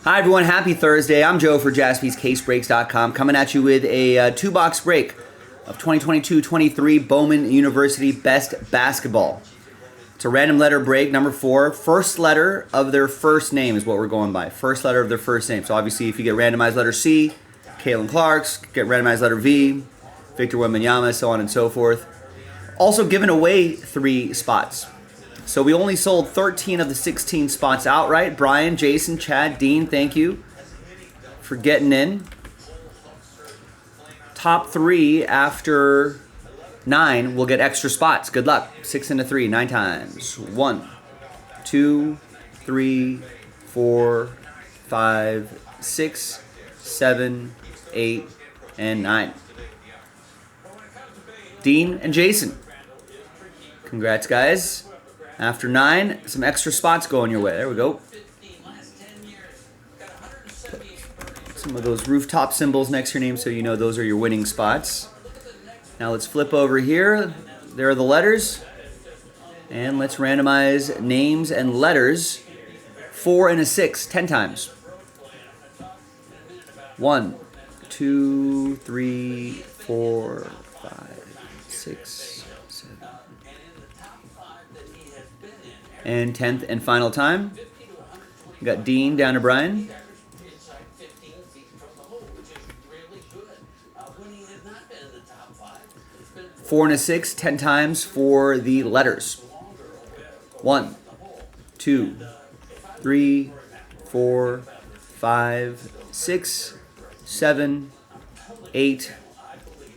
Hi everyone, happy Thursday. I'm Joe for jaspyscasebreaks.com, coming at you with a two-box break of 2022-23 Bowman University Best Basketball. It's a random letter break, number 4. First letter of their first name is what we're going by. First letter of their first name. So obviously if you get randomized letter C, Kalen Clark's, get randomized letter V, Victor Wembanyama, so on and so forth. Also giving away 3 spots. So we only sold 13 of the 16 spots outright. Brian, Jason, Chad, Dean, thank you for getting in. Top 3 after 9 will get extra spots. Good luck. 6 into 3, 9 times. 1, 2, 3, 4, 5, 6, 7, 8, and 9. Dean and Jason. Congrats, guys. After 9, some extra spots going your way. There we go. Some of those rooftop symbols next to your name so you know those are your winning spots. Now let's flip over here. There are the letters. And let's randomize names and letters. 4 and a 6, 10 times. 1, 2, 3, 4, 5, 6, 7. And 10th and final time. We got Dean down to Brian. Four and a 6, 10 times for the letters. 1, 2, 3, 4, 5, 6, 7, 8,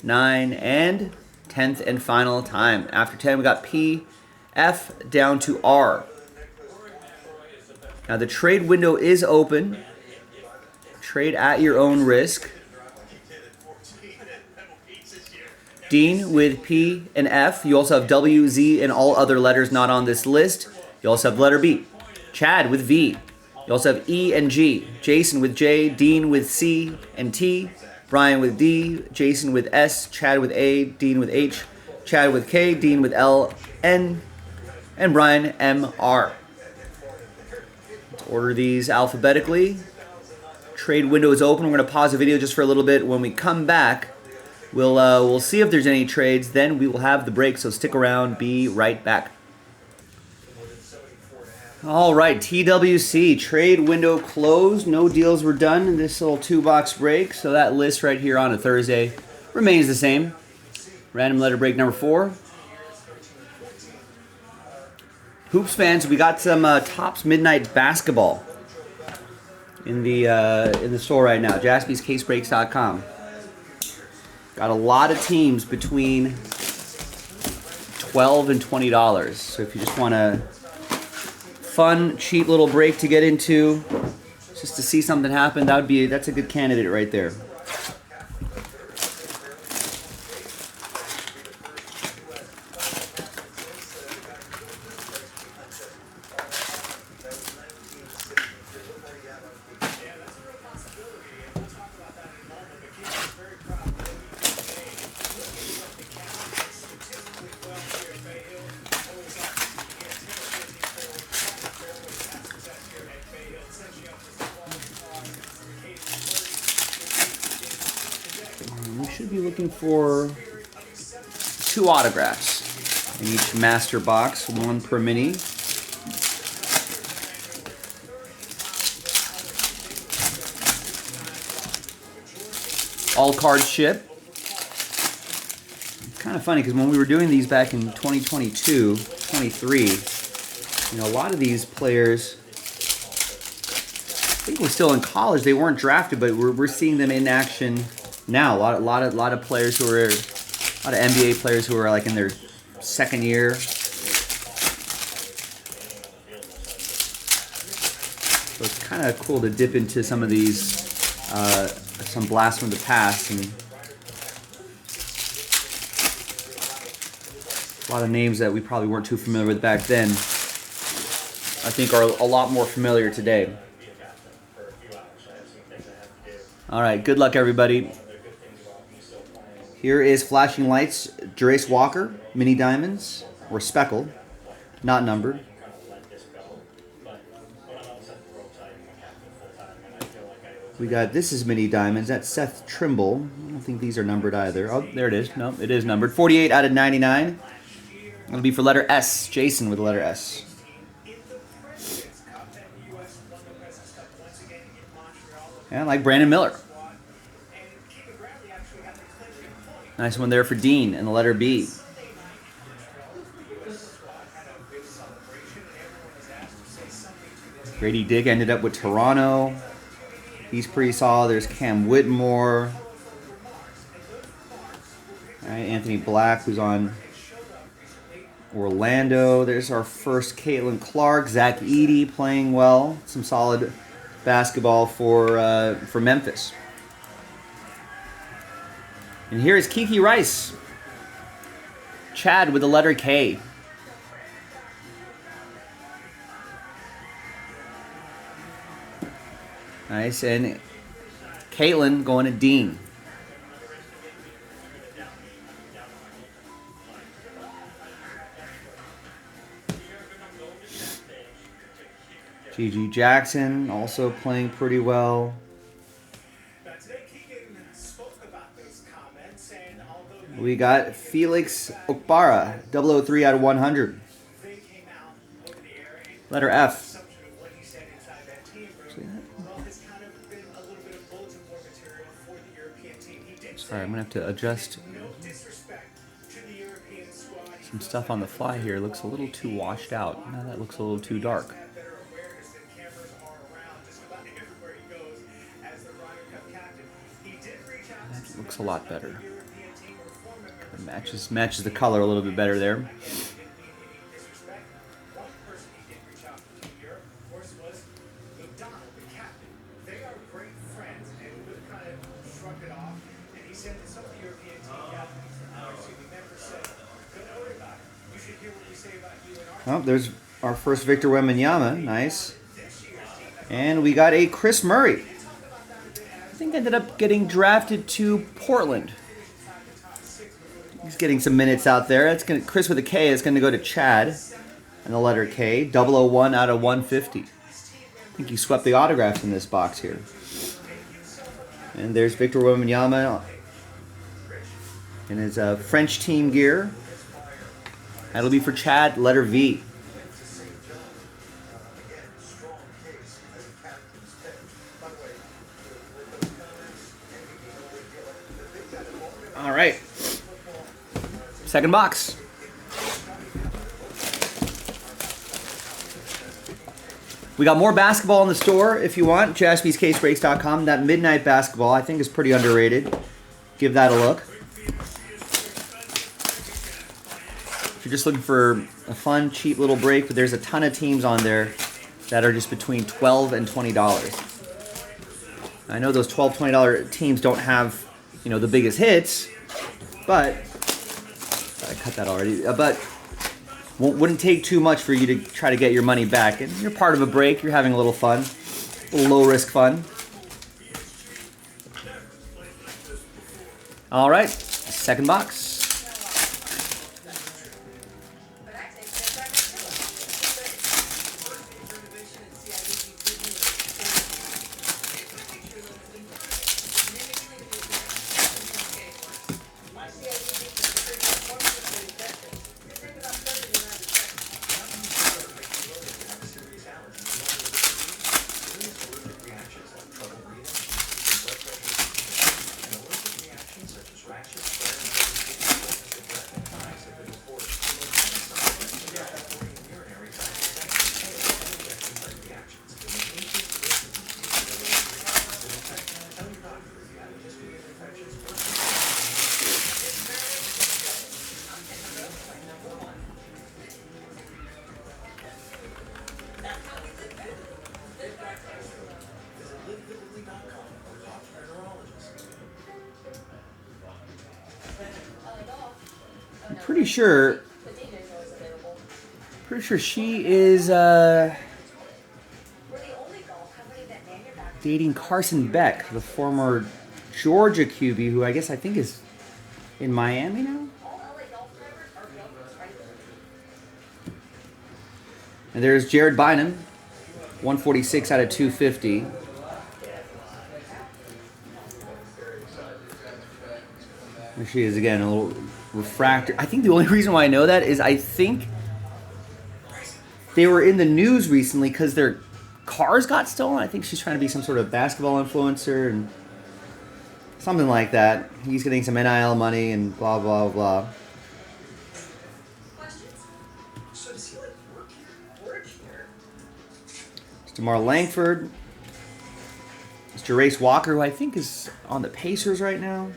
9, and 10th and final time. After 10, we got P, F down to R. Now the trade window is open. Trade at your own risk. Dean with P and F. You also have W, Z, and all other letters not on this list. You also have letter B. Chad with V. You also have E and G. Jason with J. Dean with C and T. Brian with D. Jason with S. Chad with A. Dean with H. Chad with K. Dean with L, N. And Brian, M-R. Let's order these alphabetically. Trade window is open. We're going to pause the video just for a little bit. When we come back, we'll see if there's any trades. Then we will have the break, so stick around. Be right back. All right, TWC. Trade window closed. No deals were done in this little two-box break. So that list right here on a Thursday remains the same. Random letter break number 4. Hoops fans, we got some Topps Midnight Basketball in the store right now. jaspyscasebreaks.com. Got a lot of teams between $12 and $20. So if you just want a fun, cheap little break to get into, just to see something happen, that's a good candidate right there. We should be looking for 2 autographs in each master box, 1 per mini. All cards ship. It's kind of funny because when we were doing these back in 2022, 23, a lot of these players, I think we're still in college. They weren't drafted, but we're seeing them in action now. A lot of players who are, a lot of NBA players who are like in their second year. So it's kind of cool to dip into some of these, some blasts from the past, and a lot of names that we probably weren't too familiar with back then, I think are a lot more familiar today. All right, good luck everybody. Here is Flashing Lights, Jarace Walker, Mini Diamonds, or Speckled, not numbered. We got This Is Mini Diamonds. That's Seth Trimble. I don't think these are numbered either. Oh, there it is. No, it is numbered. 48 out of 99. It'll be for letter S. Jason with the letter S. And like Brandon Miller. Nice one there for Dean and the letter B. Grady Dick ended up with Toronto. He's pretty solid. There's Cam Whitmore. All right, Anthony Black, who's on Orlando. There's our first Caitlin Clark. Zach Edey playing well. Some solid basketball for Memphis. And here is Kiki Rice. Chad with the letter K. Nice, and Caitlin going to Dean. Gigi Jackson also playing pretty well. We got Felix Okpara, 003 out of 100. Letter F. Sorry, I'm going to have to adjust some stuff on the fly here. It looks a little too washed out. Now that looks a little too dark. That looks a lot better. It matches the color a little bit better there. Oh, there's our first Victor Wembanyama. Nice. And we got a Chris Murray. I think ended up getting drafted to Portland. He's getting some minutes out there. It's gonna Chris with a K is going to go to Chad and the letter K. 001 out of 150. I think he swept the autographs in this box here. And there's Victor Wembanyama in his French team gear. That'll be for Chad, letter V. All right. Second box. We got more basketball in the store if you want. JaspysCaseBreaks.com. That Midnight Basketball I think is pretty underrated. Give that a look. If you're just looking for a fun, cheap little break, but there's a ton of teams on there that are just between $12 and $20. I know those $12, $20 teams don't have, you know, the biggest hits, but I cut that already. But wouldn't take too much for you to try to get your money back. And you're part of a break. You're having a little fun, a little low-risk fun. All right, second box. Pretty sure she is dating Carson Beck, the former Georgia QB, who I think is in Miami now. And there's Jared Bynum, 146 out of 250. There she is again, a little refractor. I think the only reason why I know that is I think they were in the news recently because their cars got stolen. I think she's trying to be some sort of basketball influencer and something like that. He's getting some NIL money and blah, blah, blah. It's DeMar Langford. It's Jerace Walker, who I think is on the Pacers right now.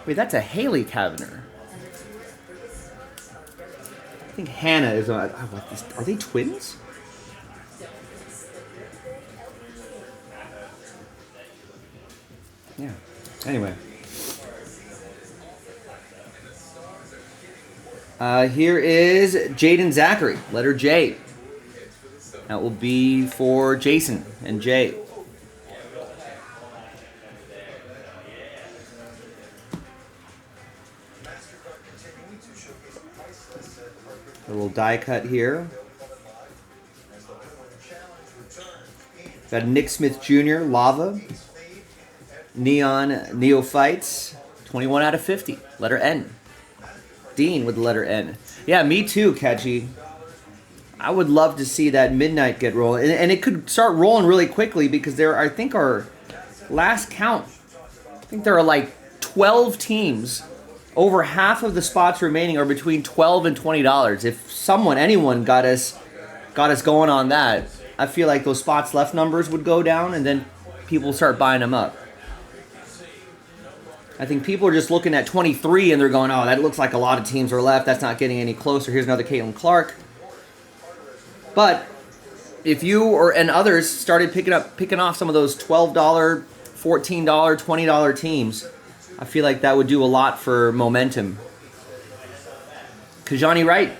Wait, that's a Haley Kavanagh. I think Hannah is on. Are they twins? Yeah. Anyway. Here is Jaden Zachary, letter J. That will be for Jason and Jay. A little die cut here. Got Nick Smith Jr., Lava. Neon Neophytes, 21 out of 50. Letter N. Dean with the letter N. Yeah, me too, Catchy. I would love to see that midnight get rolling. And it could start rolling really quickly because there, I think our last count, I think there are like 12 teams. Over half of the spots remaining are between $12 and $20. If anyone got us going on that, I feel like those spots left numbers would go down and then people start buying them up. I think people are just looking at 23 and they're going, oh, that looks like a lot of teams are left. That's not getting any closer. Here's another Caitlin Clark. But if you and others started picking off some of those $12, $14, $20 teams, I feel like that would do a lot for momentum. Kajani Wright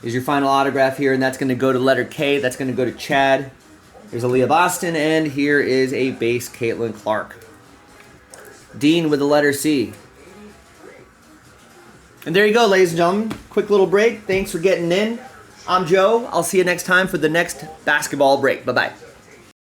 is your final autograph here, and that's going to go to letter K. That's going to go to Chad. There's a Leah Boston, and here is a base Caitlin Clark. Dean with the letter C. And there you go, ladies and gentlemen. Quick little break. Thanks for getting in. I'm Joe. I'll see you next time for the next basketball break. Bye-bye.